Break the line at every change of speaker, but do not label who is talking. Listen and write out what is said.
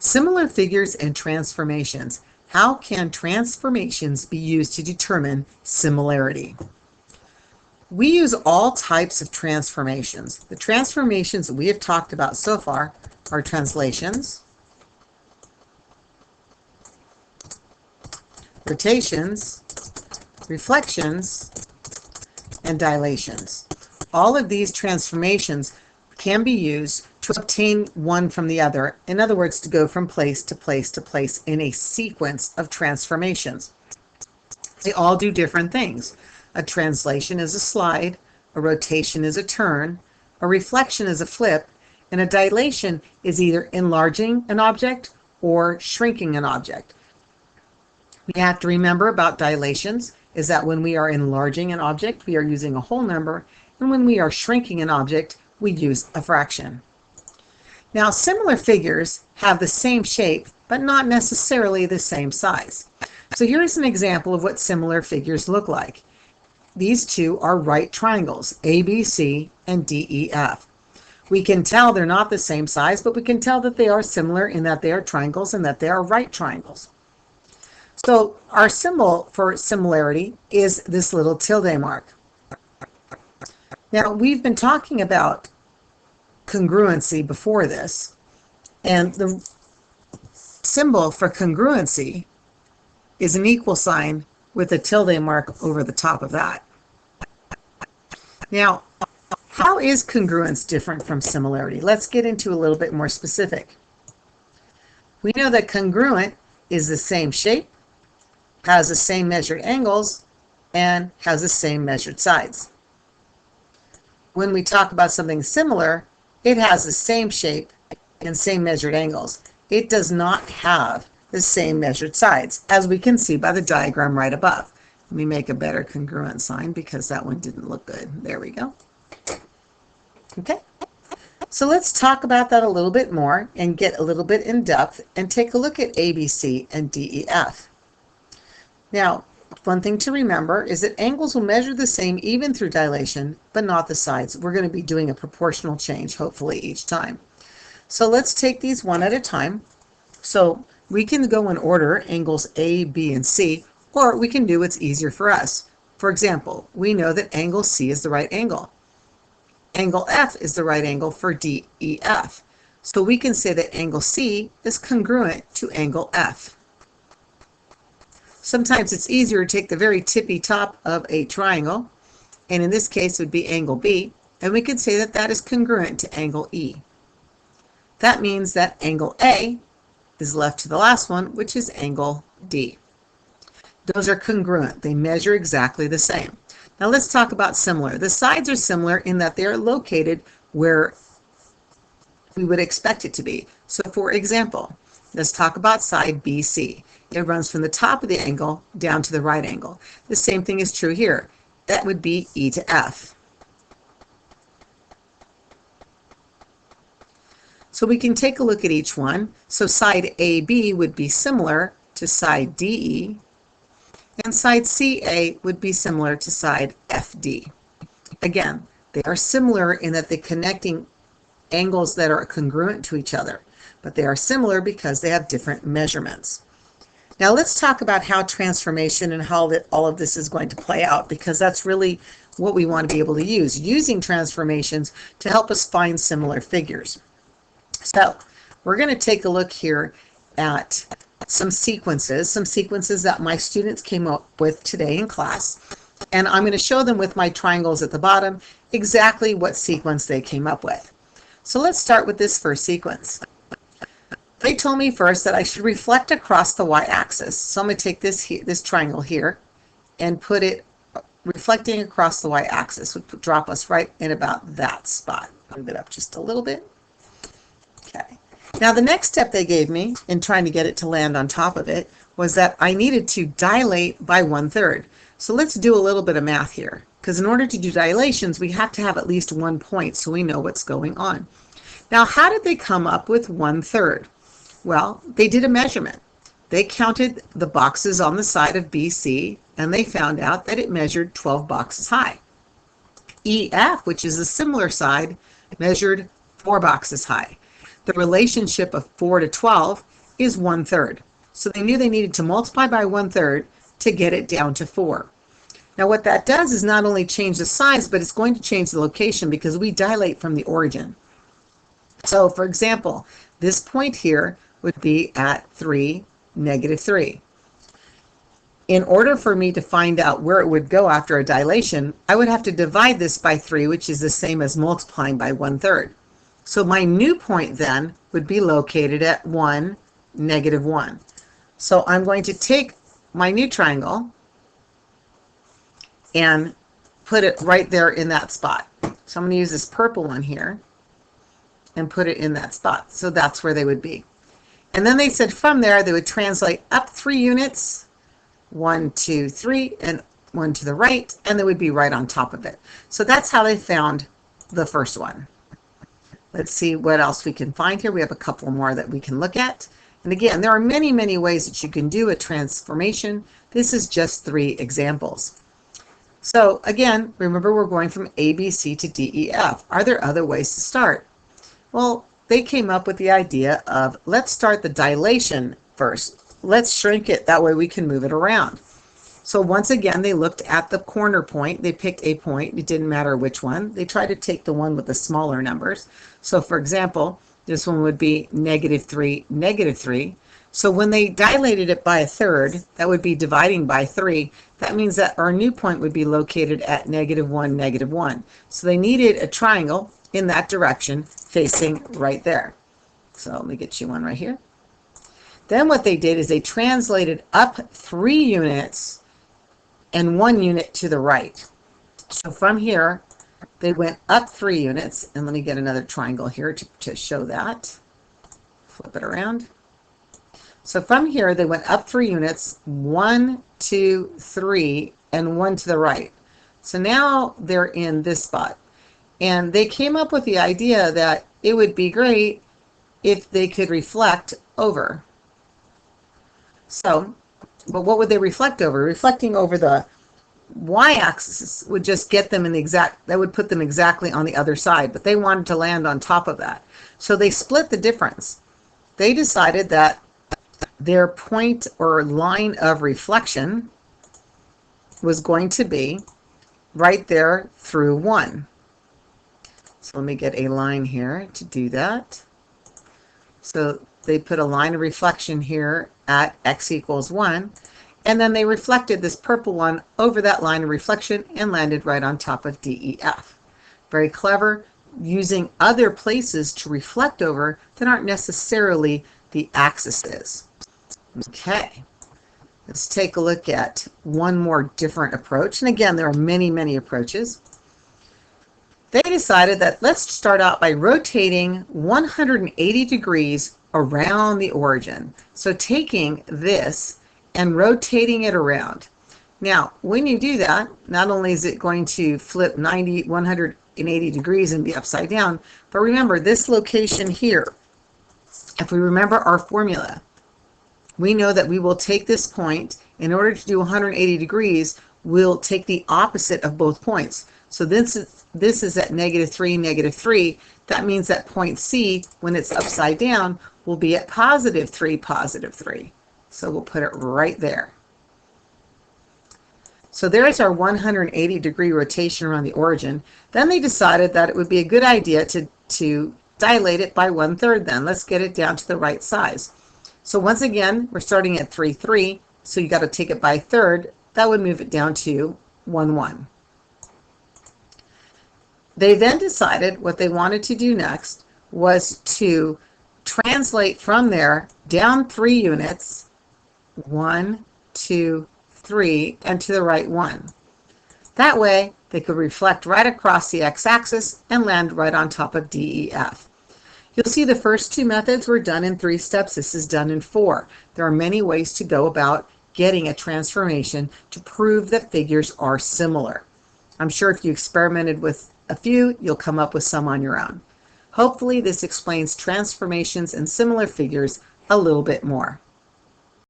Similar figures and transformations. How can transformations be used to determine similarity? We use all types of transformations. The transformations that we have talked about so far are translations, rotations, reflections, and dilations. All of these transformations can be used to obtain one from the other. In other words, to go from place to place to place in a sequence of transformations. They all do different things. A translation is a slide, a rotation is a turn, a reflection is a flip, and a dilation is either enlarging an object or shrinking an object. We have to remember about dilations is that when we are enlarging an object, we are using a whole number, and when we are shrinking an object, we use a fraction. Now, similar figures have the same shape, but not necessarily the same size. So here's an example of what similar figures look like. These two are right triangles, ABC and DEF. We can tell they're not the same size, but we can tell that they are similar in that they are triangles and that they are right triangles. So our symbol for similarity is this little tilde mark. Now, we've been talking about congruency before this, and the symbol for congruency is an equal sign with a tilde mark over the top of that. Now, how is congruence different from similarity? Let's get into a little bit more specific. We know that congruent is the same shape, has the same measured angles, and has the same measured sides. When we talk about something similar, it has the same shape and same measured angles. It does not have the same measured sides, as we can see by the diagram right above. Let me make a better congruent sign because that one didn't look good. There we go. Okay, so let's talk about that a little bit more and get a little bit in depth and take a look at ABC and DEF. Now, one thing to remember is that angles will measure the same even through dilation, but not the sides. We're going to be doing a proportional change, hopefully, each time. So let's take these one at a time. So we can go in order, angles A, B, and C, or we can do what's easier for us. For example, we know that angle C is the right angle. Angle F is the right angle for DEF. So we can say that angle C is congruent to angle F. Sometimes it's easier to take the very tippy top of a triangle, and in this case it would be angle B, and we could say that that is congruent to angle E. That means that angle A is left to the last one, which is angle D. Those are congruent. They measure exactly the same. Now let's talk about similar. The sides are similar in that they are located where we would expect it to be. So for example, let's talk about side BC. It runs from the top of the angle down to the right angle. The same thing is true here. That would be E to F. So we can take a look at each one. So side AB would be similar to side DE, and side CA would be similar to side FD. Again, they are similar in that they're connecting angles that are congruent to each other, but they are similar because they have different measurements. Now let's talk about how transformation and how all of this is going to play out, because that's really what we want to be able to use, using transformations to help us find similar figures. So we're going to take a look here at some sequences that my students came up with today in class, and I'm going to show them with my triangles at the bottom exactly what sequence they came up with. So let's start with this first sequence. They told me first that I should reflect across the y-axis. So I'm going to take this triangle here and put it reflecting across the y-axis, which would drop us right in about that spot. Move it up just a little bit. Okay. Now the next step they gave me in trying to get it to land on top of it was that I needed to dilate by 1/3. So let's do a little bit of math here, because in order to do dilations, we have to have at least 1 point so we know what's going on. Now, how did they come up with 1/3? Well, they did a measurement. They counted the boxes on the side of BC, and they found out that it measured 12 boxes high. EF, which is a similar side, measured 4 boxes high. The relationship of 4 to 12 is 1/3. So they knew they needed to multiply by 1/3 to get it down to 4. Now what that does is not only change the size, but it's going to change the location because we dilate from the origin. So for example, this point here would be at 3, -3. In order for me to find out where it would go after a dilation, I would have to divide this by 3, which is the same as multiplying by 1/3. So my new point then would be located at 1, -1. So I'm going to take my new triangle and put it right there in that spot. So I'm going to use this purple one here and put it in that spot. So that's where they would be. And then they said from there they would translate up 3 units, 1, 2, 3, and 1 to the right, and they would be right on top of it. So that's how they found the first one. Let's see what else we can find here. We have a couple more that we can look at. And again, there are many, many ways that you can do a transformation. This is just 3 examples. So again, remember we're going from A, B, C to D, E, F. Are there other ways to start? Well, they came up with the idea of let's start the dilation first. Let's shrink it, that way we can move it around. So once again, they looked at the corner point. They picked a point. It didn't matter which one. They tried to take the one with the smaller numbers. So for example, this one would be -3, -3. So when they dilated it by 1/3, that would be dividing by 3. That means that our new point would be located at -1, -1. So they needed a triangle in that direction facing right there. So let me get you one right here. Then what they did is they translated up 3 units and 1 unit to the right. So from here, they went up 3 units, and let me get another triangle here to show that. Flip it around. So from here, they went up 3 units, 1, 2, 3, and 1 to the right. So now they're in this spot. And they came up with the idea that it would be great if they could reflect over. So, but what would they reflect over? Reflecting over the y-axis would just get them in the exact, that would put them exactly on the other side, but they wanted to land on top of that. So they split the difference. They decided that their point or line of reflection was going to be right there through 1. So let me get a line here to do that. So they put a line of reflection here at x equals 1, and then they reflected this purple one over that line of reflection and landed right on top of DEF. Very clever, using other places to reflect over that aren't necessarily the axis is. Okay, let's take a look at one more different approach. And again, there are many, many approaches. They decided that let's start out by rotating 180 degrees around the origin. So taking this and rotating it around. Now, when you do that, not only is it going to flip 180 degrees and be upside down, but remember this location here. If we remember our formula, we know that we will take this point, in order to do 180 degrees, we'll take the opposite of both points. So this is at -3, -3. That means that point C, when it's upside down, will be at +3, +3. So we'll put it right there. So there's our 180 degree rotation around the origin. Then they decided that it would be a good idea to dilate it by 1/3 then. Let's get it down to the right size. So once again, we're starting at 3, 3. So you got to take it by 1/3. That would move it down to 1, 1. They then decided what they wanted to do next was to translate from there down 3 units, 1, 2, 3, and to the right 1. That way they could reflect right across the x-axis and land right on top of DEF. You'll see the first 2 methods were done in 3 steps. This is done in 4. There are many ways to go about getting a transformation to prove that figures are similar. I'm sure if you experimented with a few, you'll come up with some on your own. Hopefully this explains transformations and similar figures a little bit more.